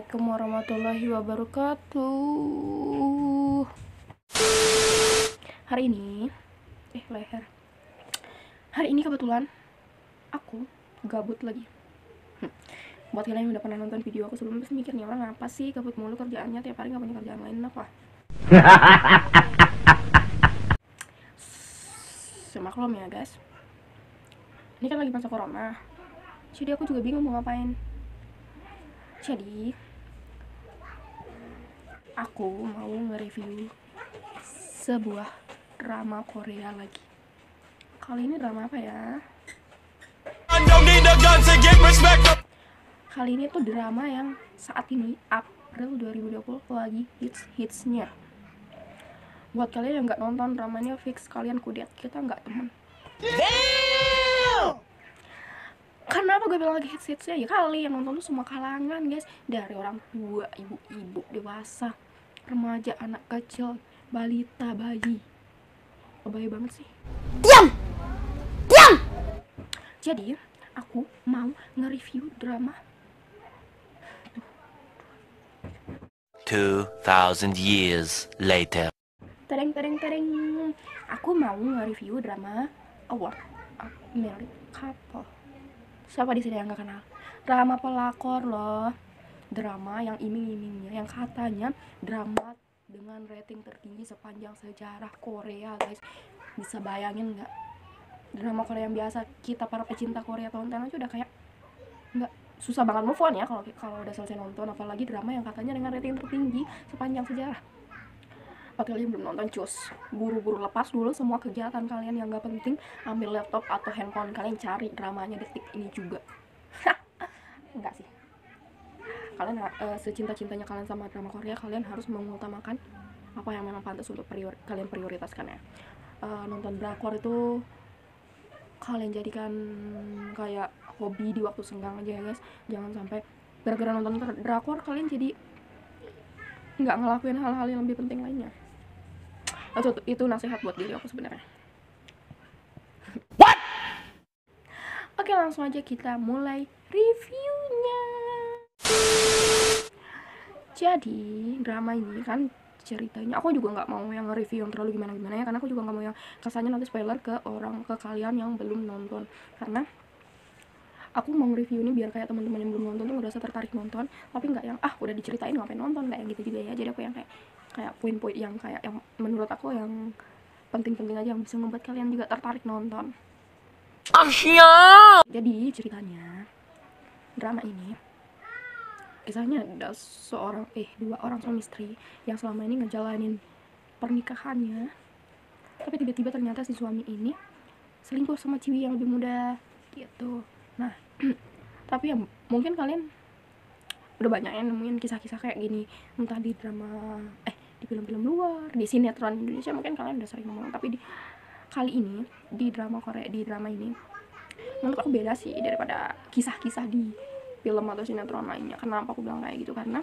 Assalamualaikum warahmatullahi wabarakatuh. Hari ini kebetulan aku gabut lagi. Buat kalian yang udah pernah nonton video aku sebelumnya pasti mikir nih orang apa sih gabut mulu kerjaannya, tiap hari gak punya kerjaan lain apa. Semaklum ya guys, ini kan lagi masa corona, jadi aku juga bingung mau ngapain. Jadi aku mau nge-review sebuah drama Korea lagi. Kali ini drama apa ya? Kali ini tuh drama yang saat ini April 2020 lagi hits-hitsnya. Buat kalian yang nggak nonton dramanya, fix kalian kudet, kita nggak temen. Kenapa gue bilang lagi hits-hitsnya? Ya kali yang nonton tuh semua kalangan guys, dari orang tua, ibu-ibu, dewasa, remaja, anak kecil, balita, bayi. Bayi banget sih. Diam! Jadi aku mau nge-review drama 2000 years later. Tereng. Aku mau nge-review drama Award of Married Couple. Siapa di sini yang gak kenal? Drama pelakor loh. Drama yang iming-imingnya, yang katanya drama dengan rating tertinggi sepanjang sejarah Korea, guys. Bisa bayangin nggak? Drama Korea yang biasa kita para pecinta Korea tonton aja udah kayak nggak, susah banget move on ya kalau udah selesai nonton, apalagi drama yang katanya dengan rating tertinggi sepanjang sejarah. Kalau kalian belum nonton, cus, buru-buru lepas dulu semua kegiatan kalian yang gak penting, ambil laptop atau handphone kalian, cari dramanya detik ini juga. Enggak sih, kalian secinta-cintanya kalian sama drama Korea, kalian harus mengutamakan apa yang memang pantas untuk kalian prioritaskan ya. Nonton drakor itu kalian jadikan kayak hobi di waktu senggang aja ya guys. Jangan sampai gara-gara nonton drakor kalian jadi nggak ngelakuin hal-hal yang lebih penting lainnya. Itu nasihat buat diri aku sebenarnya. What? Oke, langsung aja kita mulai reviewnya. Jadi drama ini kan ceritanya, aku juga nggak mau yang review yang terlalu gimana-gimana ya, karena aku juga nggak mau yang kesannya nanti spoiler ke kalian yang belum nonton. Karena aku mau review ini biar kayak teman-teman yang belum nonton tuh ngerasa tertarik nonton, tapi nggak yang udah diceritain ngapain nonton, kayak gitu juga ya. Jadi aku yang kayak poin-poin yang kayak yang menurut aku yang penting-penting aja, yang bisa membuat kalian juga tertarik nonton. Jadi ceritanya drama ini kisahnya ada dua orang suami istri yang selama ini ngejalanin pernikahannya, tapi tiba-tiba ternyata si suami ini selingkuh sama cewek yang lebih muda gitu. Nah tapi ya mungkin kalian udah banyak yang nemuin kisah-kisah kayak gini, entah di drama di film-film luar, di sinetron Indonesia mungkin kalian udah sering ngomong, tapi kali ini di drama Korea, di drama ini menurut aku beda sih daripada kisah-kisah di film atau sinetron lainnya. Kenapa aku bilang kayak gitu? Karena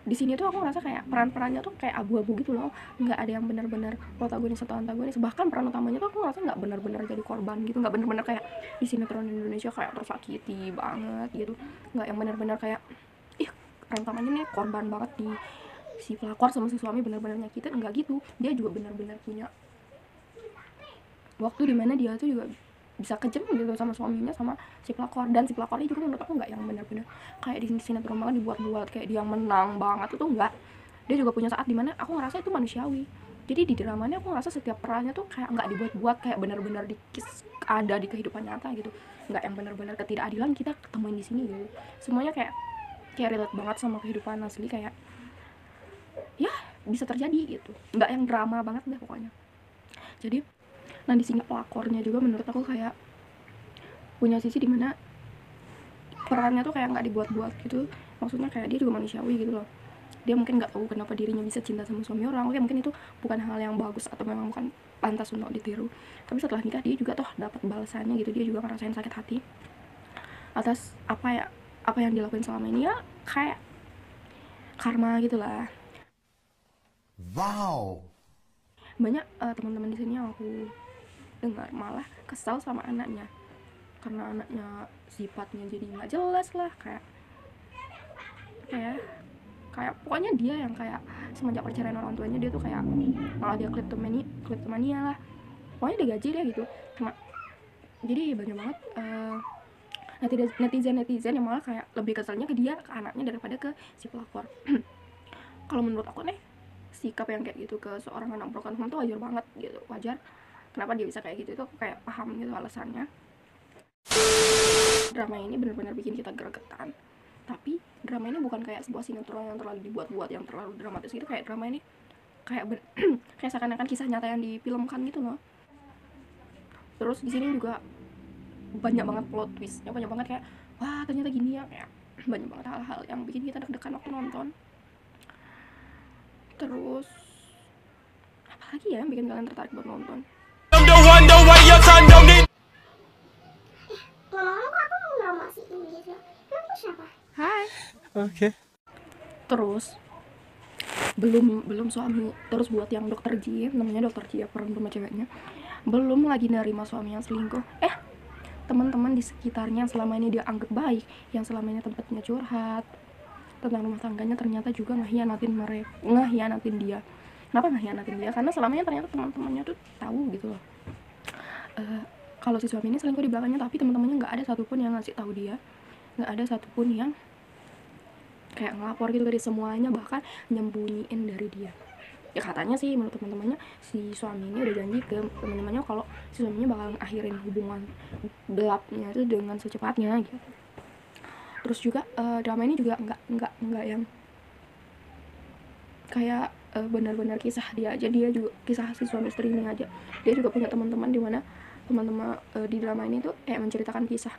di sini tuh aku ngerasa kayak peran-perannya tuh kayak abu-abu gitu loh, nggak ada yang benar-benar protagonis atau antagonis. Bahkan peran utamanya tuh aku ngerasa nggak benar-benar jadi korban gitu, nggak benar-benar kayak di sinetron Indonesia kayak tersakiti banget gitu. Nggak yang benar-benar kayak peran utamanya nih korban banget, di si pelakor sama si suami benar-benar nyakitin, enggak gitu. Dia juga benar-benar punya waktu dimana dia tuh juga bisa kejam gitu sama suaminya, sama si pelakor. Dan si pelakornya juga menurut aku nggak yang benar-benar kayak di sinetron banget dibuat-buat kayak dia menang banget, itu enggak. Dia juga punya saat dimana aku ngerasa itu manusiawi. Jadi di dramanya aku ngerasa setiap perannya tuh kayak nggak dibuat-buat, kayak benar-benar ada di kehidupan nyata gitu. Nggak yang benar-benar ketidakadilan kita ketemuin di sini gitu. Semuanya kayak relate banget sama kehidupan asli, kayak ya bisa terjadi gitu, nggak yang drama banget deh pokoknya. Jadi nah di sini pelakornya juga menurut aku kayak punya sisi dimana perannya tuh kayak nggak dibuat-buat gitu. Maksudnya kayak dia juga manusiawi gitu loh. Dia mungkin nggak tahu kenapa dirinya bisa cinta sama suami orang. Oke, mungkin itu bukan hal yang bagus atau memang bukan pantas untuk ditiru, tapi setelah nikah dia juga dapat balasannya gitu. Dia juga ngerasain sakit hati atas apa yang dilakuin selama ini, ya kayak karma gitulah. Wow. Banyak teman-teman di sini yang aku dengar malah kesal sama anaknya karena anaknya sifatnya jadi nggak jelas lah, kayak kayak pokoknya dia yang kayak semenjak perceraian orang tuanya dia tuh kayak malah dia kleptomania lah, pokoknya dia gaji dia gitu. Jadi banyak banget netizen yang malah kayak lebih keselnya ke dia, ke anaknya daripada ke si pelakor. Kalau menurut aku nih, sikap yang kayak gitu ke seorang anak broken home tuh wajar banget gitu, wajar. Kenapa dia bisa kayak gitu itu aku kayak paham gitu alasannya. Drama ini benar-benar bikin kita gregetan, tapi drama ini bukan kayak sebuah sinetron yang terlalu dibuat-buat, yang terlalu dramatis gitu. Kayak drama ini kayak kayak seakan-akan kisah nyata yang difilmkan gitu loh. Terus di sini juga banyak banget plot twistnya, banyak banget kayak wah ternyata gini ya, kayak banyak banget hal-hal yang bikin kita deg-degan waktu nonton. Terus apa lagi ya yang bikin kalian tertarik buat nonton? Ngomong-ngomong aku mau promosiin gitu. Kamu siapa? Hai. Oke. Terus belum suami, terus buat yang dokter J, namanya dokter J ya, peran sama ceweknya, belum lagi nerima suami yang selingkuh. Teman-teman di sekitarnya yang selama ini dia anggap baik, yang selama ini tempatnya curhat tentang rumah tangganya, ternyata juga ngehianatin dia. Kenapa ngehianatin dia? Karena selamanya ternyata teman-temannya tuh tahu gitu loh, kalau si suami ini selingkuh di belakangnya, tapi teman-temannya nggak ada satupun yang ngasih tahu dia, nggak ada satupun yang kayak ngelapor gitu dari semuanya, bahkan nyembunyiin dari dia. Ya katanya sih menurut teman-temannya si suami ini udah janji ke teman-temannya kalau si suaminya bakal akhirin hubungan gelapnya itu dengan secepatnya gitu. Terus juga drama ini juga nggak yang kayak benar-benar kisah dia aja, dia juga kisah si suami istri ini aja, dia juga punya teman-teman, di mana teman-teman di drama ini tuh kayak menceritakan kisah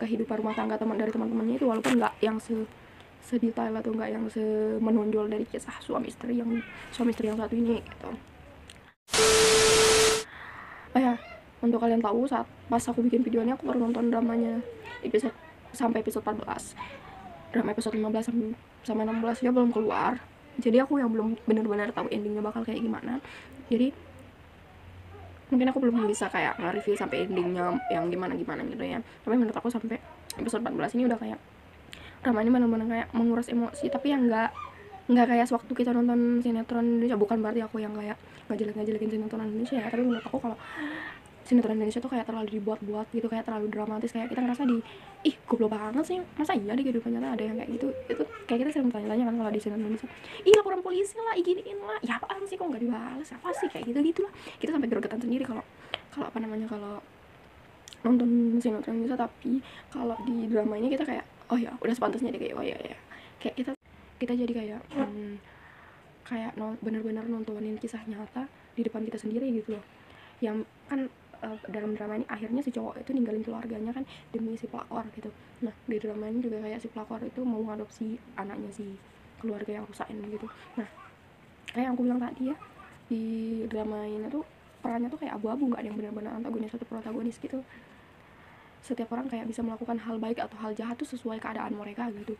kehidupan rumah tangga dari teman-temannya itu, walaupun nggak yang sedetail atau nggak yang menonjol dari kisah suami istri yang satu ini gitu. Untuk kalian tahu, saat pas aku bikin video ini aku baru nonton dramanya sampai episode 14. Drama episode 15 sampai 16 dia belum keluar, jadi aku yang belum benar-benar tahu endingnya bakal kayak gimana. Jadi mungkin aku belum bisa kayak nge-review sampai endingnya yang gimana gitu ya. Tapi menurut aku sampai episode 14 ini udah kayak drama ini benar-benar kayak menguras emosi, tapi yang nggak kayak sewaktu kita nonton sinetron Indonesia. Bukan berarti aku yang kayak ngejelekin sinetron Indonesia ya, tapi menurut aku kalau sinetron Indonesia tuh kayak terlalu dibuat-buat gitu, kayak terlalu dramatis, kayak kita ngerasa goblok banget sih, masa iya di kehidupan nyata ada yang kayak gitu. Itu kayak kita sering tanya-tanya kan kalau di sinetron Indonesia, laporan polisi lah, giniin lah, ya apaan sih kok nggak dibalas, apa sih kayak gitu lah. Kita sampai gregetan sendiri kalau nonton sinetron Indonesia. Tapi kalau di drama ini kita kayak oh ya udah sepantasnya deh, kayak oh ya kayak kita jadi kayak benar-benar nontonin kisah nyata di depan kita sendiri gitu loh. Yang kan dalam drama ini akhirnya si cowok itu ninggalin keluarganya kan demi si pelakor gitu. Nah di drama ini juga kayak si pelakor itu mau ngadopsi anaknya si keluarga yang rusak ini gitu. Nah kayak yang aku bilang tadi ya, di drama ini tuh perannya tuh kayak abu-abu, nggak ada yang benar-benar antagonis atau protagonis gitu. Setiap orang kayak bisa melakukan hal baik atau hal jahat tuh sesuai keadaan mereka gitu,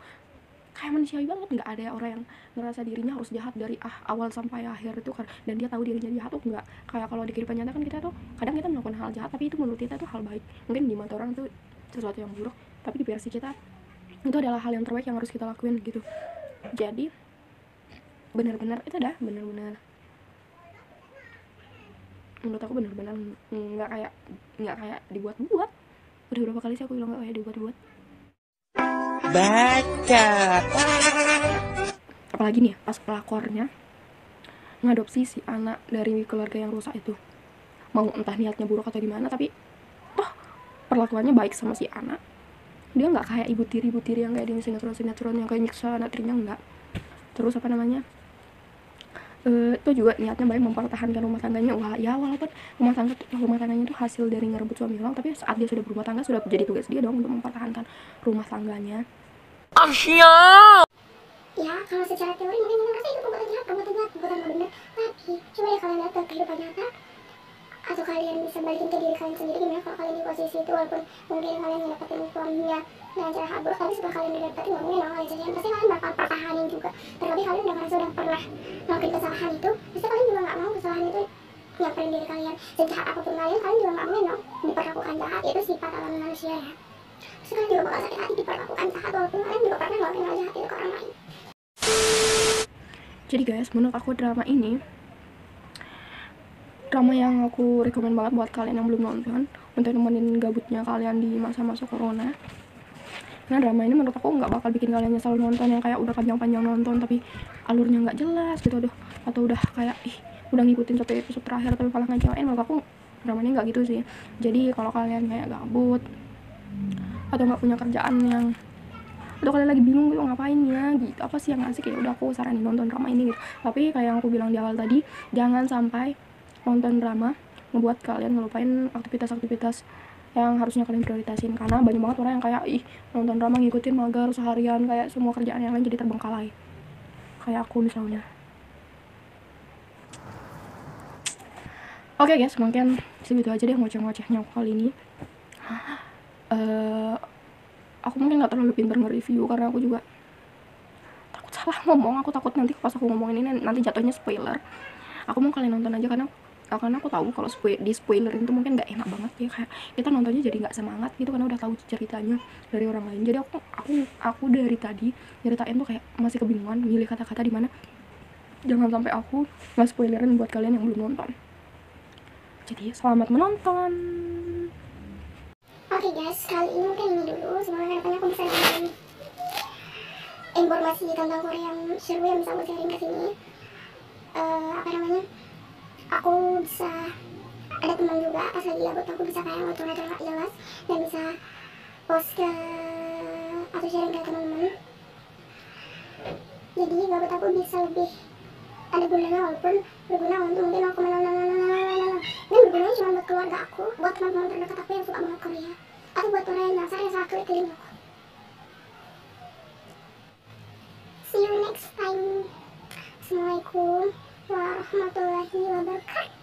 kayak manusiawi banget. Nggak ada orang yang ngerasa dirinya harus jahat dari awal sampai akhir itu kan, dan dia tahu dirinya jahat tuh. Nggak kayak kalau di kehidupan nyata kan kita tuh kadang kita melakukan hal jahat tapi itu menurut kita tuh hal baik, mungkin di mata orang tuh sesuatu yang buruk, tapi di versi kita itu adalah hal yang terbaik yang harus kita lakuin gitu. Jadi benar-benar menurut aku benar-benar nggak kayak dibuat-buat. Udah berapa kali sih aku bilang nggak kayak dibuat-buat. Baca. Apalagi nih pas pelakornya ngadopsi si anak dari keluarga yang rusak itu, mau entah niatnya buruk atau gimana, tapi toh perlakuannya baik sama si anak. Dia nggak kayak ibu tiri yang kayak di sinetron yang kayak nyiksa anak tirinya, enggak. Terus itu juga niatnya baik mempertahankan rumah tangganya. Wah ya, walaupun rumah tangganya itu hasil dari ngerebut suami orang, tapi saat dia sudah berumah tangga sudah jadi tugas dia dong untuk mempertahankan rumah tangganya. Ya kalau secara teori mungkin kita ngerasa itu perbuatan benar, tapi coba ya kalian lihat ke kehidupan nyata, atau kalian bisa balikin ke diri kalian sendiri, gimana kalau kalian di posisi itu, walaupun mungkin kalian ngedapetin suaminya dengan cara hal buruk, tapi setelah kalian dapetin mungkin kalian jajan, pasti kalian bakal pertahanin juga. Terlebih kalian udah merasa udah pernah melakukan kesalahan itu, pasti kalian juga nggak mau kesalahan itu nyamperin diri kalian. Sejahat apapun kalian juga nggak mau diperlakukan jahat, itu sifat alam manusia ya. Terus pasti kalian juga bakal sakit hati diperlakukan jahat, walaupun kalian juga pernah ngelakuin hal jahat itu ke orang lain. Jadi guys, menurut aku drama ini drama yang aku rekomen banget buat kalian yang belum nonton, untuk nemenin gabutnya kalian di masa-masa corona. Karena drama ini menurut aku nggak bakal bikin kalian nyesel nonton yang kayak udah panjang-panjang nonton tapi alurnya nggak jelas gitu, aduh, atau udah kayak udah ngikutin sampai episode terakhir tapi malah ngecewain. Menurut aku drama ini nggak gitu sih. Jadi kalau kalian kayak gabut atau nggak punya kerjaan yang, atau kalian lagi bingung gitu ngapain ya gitu, apa sih yang asik, ya udah aku saranin nonton drama ini gitu. Tapi kayak yang aku bilang di awal tadi, jangan sampai nonton drama membuat kalian ngelupain aktivitas-aktivitas yang harusnya kalian prioritasin. Karena banyak banget orang yang kayak nonton drama ngikutin magar seharian, kayak semua kerjaan yang lain jadi terbengkalai, kayak aku misalnya. Oke guys, mungkin segitu aja deh ngoceh-ngocehnya aku kali ini. Aku mungkin gak terlalu pintar nge-review karena aku juga takut salah ngomong. Aku takut nanti pas aku ngomongin ini nanti jatuhnya spoiler. Aku mau kalian nonton aja karena aku tahu kalau di spoiler itu mungkin nggak enak banget ya, kayak kita nontonnya jadi nggak semangat gitu karena udah tahu ceritanya dari orang lain. Jadi aku dari tadi nyeritain tuh kayak masih kebingungan milih kata-kata di mana jangan sampai aku nggak spoilerin buat kalian yang belum nonton. Jadi selamat menonton. Oke guys, kali ini mungkin ini dulu. Semoga kedepannya aku bisa dapetin informasi tentang Korea yang seru yang bisa aku sharing ke sini. Apa namanya? Aku bisa ada teman juga pas lagi gabut, aku bisa kayak ngocor-ngocor gak jelas dan bisa post ke atau sharing ke teman-teman. Jadi gabut aku bisa lebih ada gunanya, walaupun berguna untuk mungkin aku dan bergunanya cuma buat keluarga aku, buat teman-teman terdekat aku yang suka banget Korea, atau buat orang yang dasar yang sangat keliling aku. See you next time. Assalamualaikum warahmatullahi wabarakatuh.